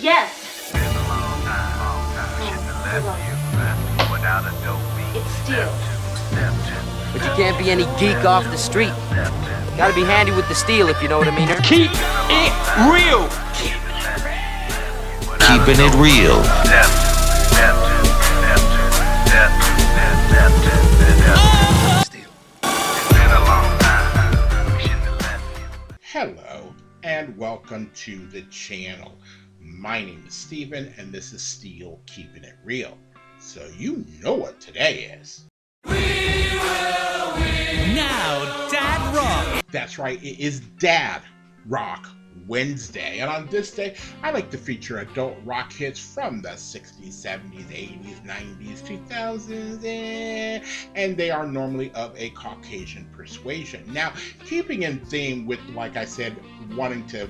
Yes. Been a long time. Shouldn't have left you without a dope beat. It's steel. But you can't be any geek off the street. Gotta be handy with the steel, if you know what I mean. Keep it real. Keeping it real. Hello and welcome to the channel. My name is Steven and this is Steel Keeping It Real. So you know what today is. Now, Dad Rock. That's right, it is Dad Rock Wednesday. And on this day, I like to feature adult rock hits from the 60s, 70s, 80s, 90s, 2000s, and they are normally of a Caucasian persuasion. Now, keeping in theme with, like I said, wanting to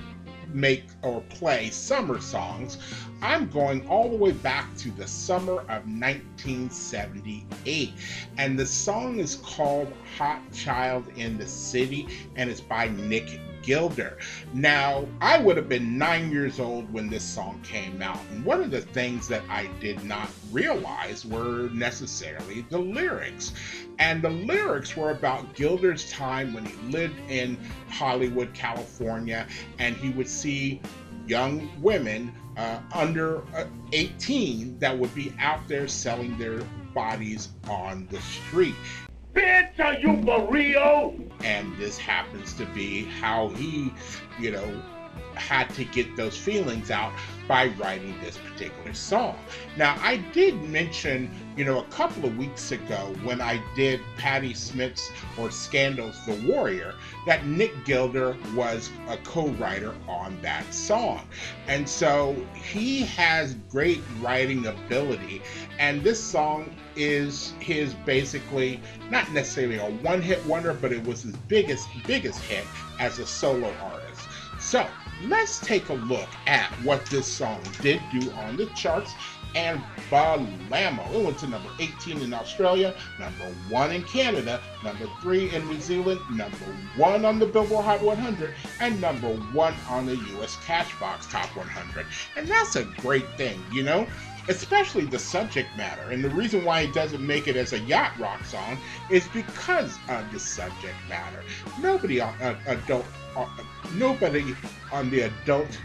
make or play summer songs, I'm going all the way back to the summer of 1978, and the song is called Hot Child in the City, and it's by Nick Gilder. Now, I would have been 9 years old when this song came out, and one of the things that I did not realize were necessarily the lyrics. And the lyrics were about Gilder's time when he lived in Hollywood, California, and he would see young women under 18 that would be out there selling their bodies on the street. Bitch, are you for real? And this happens to be how he, had to get those feelings out by writing this particular song. Now, I did mention, a couple of weeks ago when I did Patti Smith's or Scandal's The Warrior, that Nick Gilder was a co-writer on that song. And so he has great writing ability, and this song is his basically, not necessarily a one-hit wonder, but it was his biggest hit as a solo artist. So let's take a look at what this song did do on the charts. And Balamo, it went to number 18 in Australia, number 1 in Canada, number 3 in New Zealand, number 1 on the Billboard Hot 100, and number 1 on the US Cashbox Top 100. And that's a great thing, especially the subject matter. And the reason why it doesn't make it as a yacht rock song is because of the subject matter. Nobody on the adult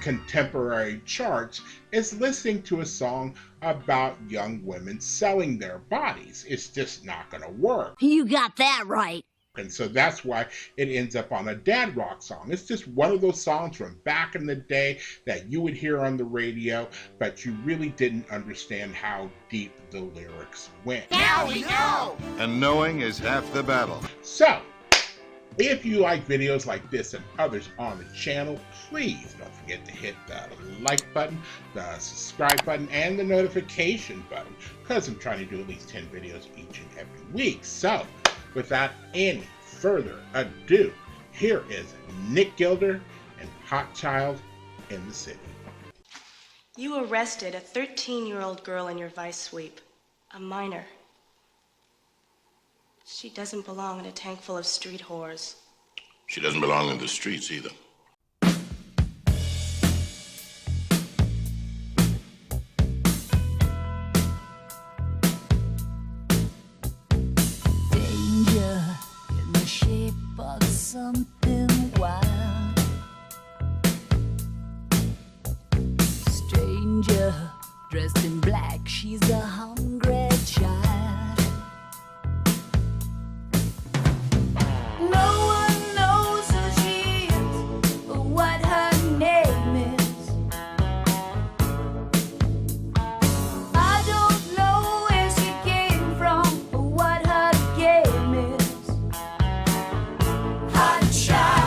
contemporary charts is listening to a song about young women selling their bodies. It's just not going to work. You got that right. And so that's why it ends up on a dad rock song. It's just one of those songs from back in the day that you would hear on the radio, but you really didn't understand how deep the lyrics went. Now we know! And knowing is half the battle. So, if you like videos like this and others on the channel, please don't forget to hit the like button, the subscribe button, and the notification button, because I'm trying to do at least 10 videos each and every week. So, without any further ado, here is Nick Gilder and Hot Child in the City. You arrested a 13-year-old girl in your vice sweep, a minor. She doesn't belong in a tank full of street whores. She doesn't belong in the streets either. Danger in the shape of something wild. Stranger dressed in black, she's a hungry child. Child.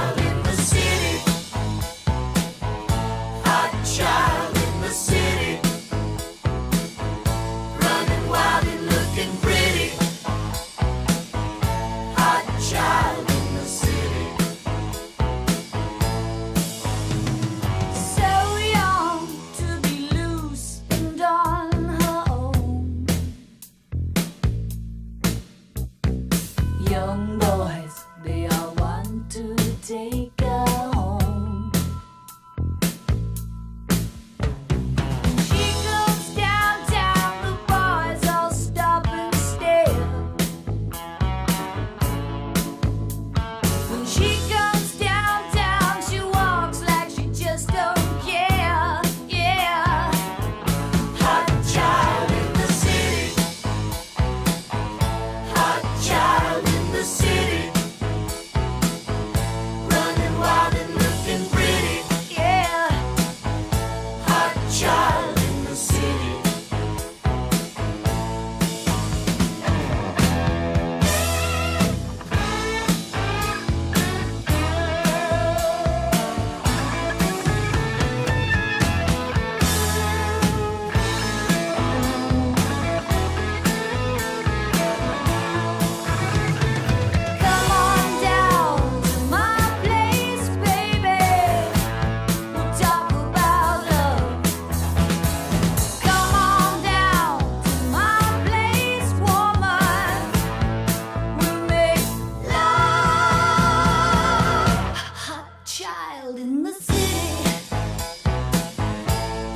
in the city.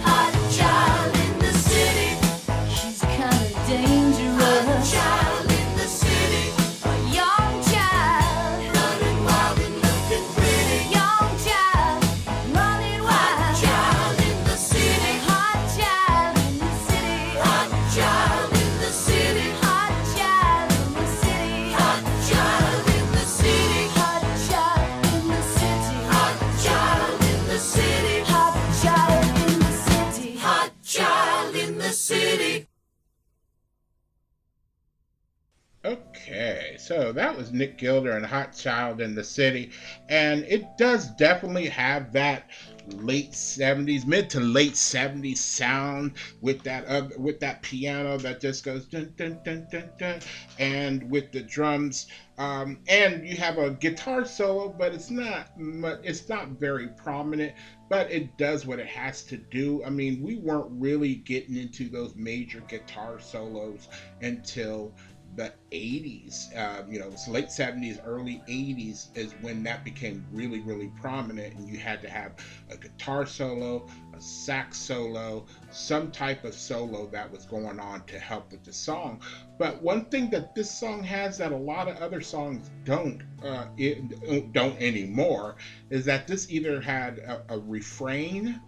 Hot child in the city. She's kinda dangerous. Hot child in the city. A young child running wild and looking pretty. Young child running wild. Hot child in the city. Hot child in the city. Hot child in the city. Hot child in the city. Hot child in the city. Hot child in the city. Hot child in the city. Hot child in the city. Hot child in the city. Okay, so that was Nick Gilder and Hot Child in the City, and it does definitely have that late 70s, mid to late 70s sound with that piano that just goes dun dun dun dun dun, and with the drums, and you have a guitar solo, but it's not very prominent, but it does what it has to do. I mean, we weren't really getting into those major guitar solos until the 80s. It's late 70s, early 80s is when that became really, really prominent, and you had to have a guitar solo, a sax solo, some type of solo that was going on to help with the song. But one thing that this song has that a lot of other songs don't anymore is that this either had a refrain,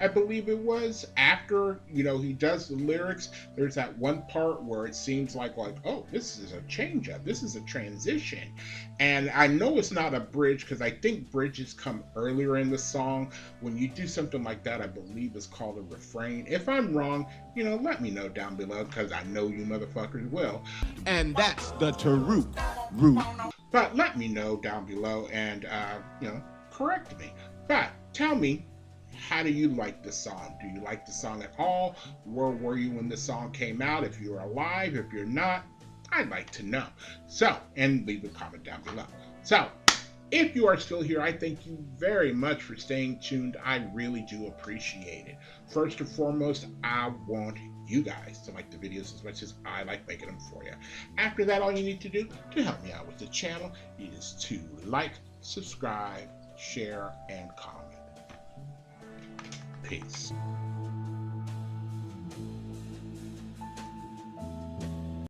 I believe it was, after, he does the lyrics. There's that one part where it seems like, oh, this is a change up, this is a transition. And I know it's not a bridge, because I think bridges come earlier in the song. When you do something like that, I believe it's called a refrain. If I'm wrong, let me know down below, because I know you motherfuckers will. And that's the root. But let me know down below and, correct me. But tell me, how do you like the song? Do you like the song at all? Where were you when the song came out? If you're alive, if you're not, I'd like to know. So, and leave a comment down below. So, if you are still here, I thank you very much for staying tuned. I really do appreciate it. First and foremost, I want you guys to like the videos as much as I like making them for you. After that, all you need to do to help me out with the channel is to like, subscribe, share, and comment. Peace.